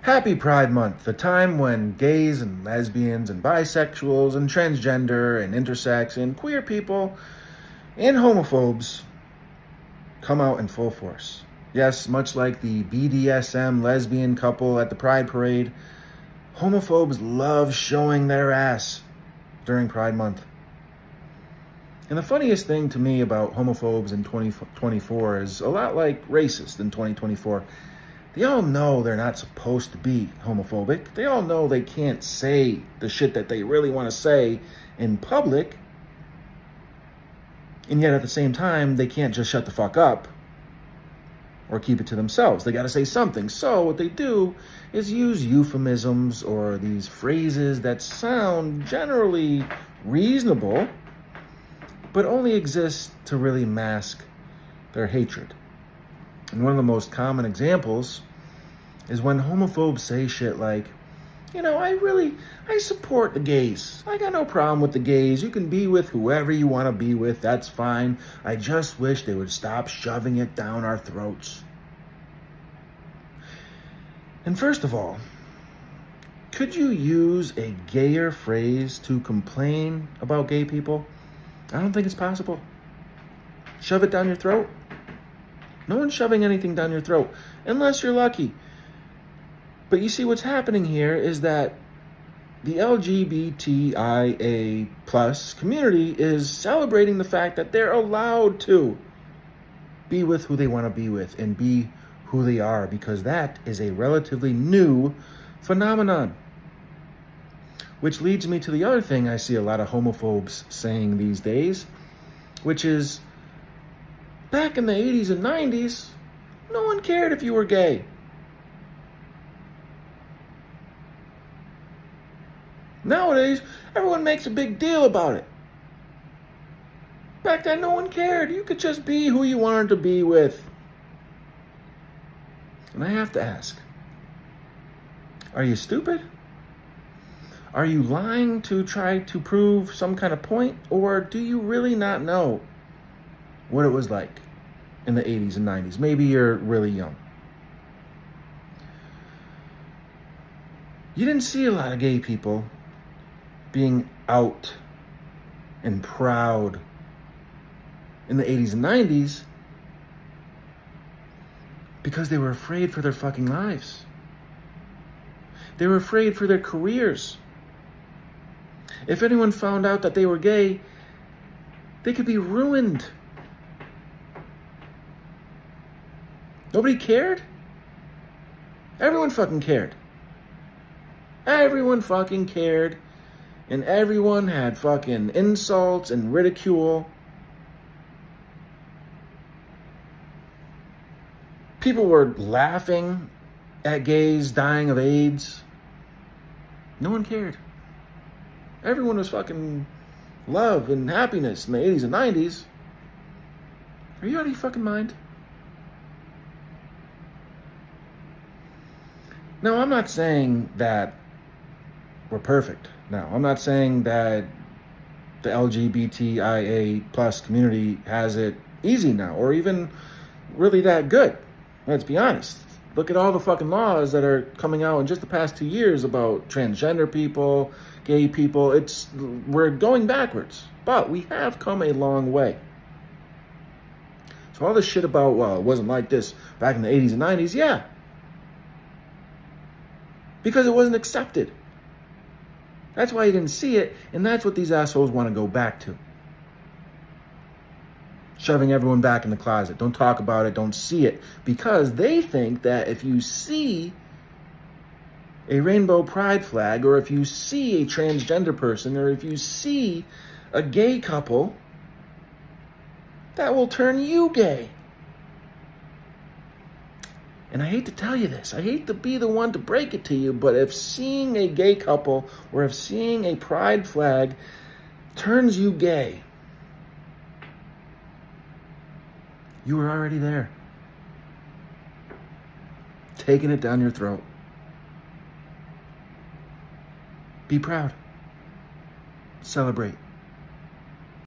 Happy Pride Month, the time when gays and lesbians and bisexuals and transgender and intersex and queer people and homophobes come out in full force. Yes, much like the BDSM lesbian couple at the Pride Parade, homophobes love showing their ass during Pride Month. And the funniest thing to me about homophobes in 2024 is a lot like racists in 2024. They all know they're not supposed to be homophobic. They all know they can't say the shit that they really want to say in public. And yet at the same time, they can't just shut the fuck up or keep it to themselves. They got to say something. So what they do is use euphemisms or these phrases that sound generally reasonable, but only exist to really mask their hatred. And one of the most common examples is when homophobes say shit like, you know, I support the gays. I got no problem with the gays. You can be with whoever you want to be with. That's fine. I just wish they would stop shoving it down our throats. And first of all, could you use a gayer phrase to complain about gay people? I don't think it's possible. Shove it down your throat? No one's shoving anything down your throat, unless you're lucky. But you see, what's happening here is that the LGBTIA plus community is celebrating the fact that they're allowed to be with who they want to be with and be who they are, because that is a relatively new phenomenon. Which leads me to the other thing I see a lot of homophobes saying these days, which is, back in the 80s and 90s, no one cared if you were gay. Nowadays, everyone makes a big deal about it. Back then, no one cared. You could just be who you wanted to be with. And I have to ask, are you stupid? Are you lying to try to prove some kind of point? Or do you really not know what it was like in the 80s and 90s? Maybe you're really young. You didn't see a lot of gay people being out and proud in the 80s and 90s because they were afraid for their fucking lives. They were afraid for their careers. If anyone found out that they were gay, they could be ruined. Nobody cared. Everyone fucking cared. Everyone fucking cared. And everyone had fucking insults and ridicule. People were laughing at gays dying of AIDS. No one cared. Everyone was fucking love and happiness in the 80s and 90s. Are you out of your fucking mind? Now, I'm not saying that we're perfect. Now, I'm not saying that the LGBTIA plus community has it easy now, or even really that good. Let's be honest. Look at all the fucking laws that are coming out in just the past 2 years about transgender people, gay people. We're going backwards, but we have come a long way. So all this shit about, well, it wasn't like this back in the 80s and 90s, yeah. Because it wasn't accepted. That's why you didn't see it, and that's what these assholes want to go back to. Shoving everyone back in the closet. Don't talk about it, don't see it. Because they think that if you see a rainbow pride flag, or if you see a transgender person, or if you see a gay couple, that will turn you gay. And I hate to tell you this, I hate to be the one to break it to you, but if seeing a gay couple or if seeing a pride flag turns you gay, you were already there. Taking it down your throat. Be proud. Celebrate.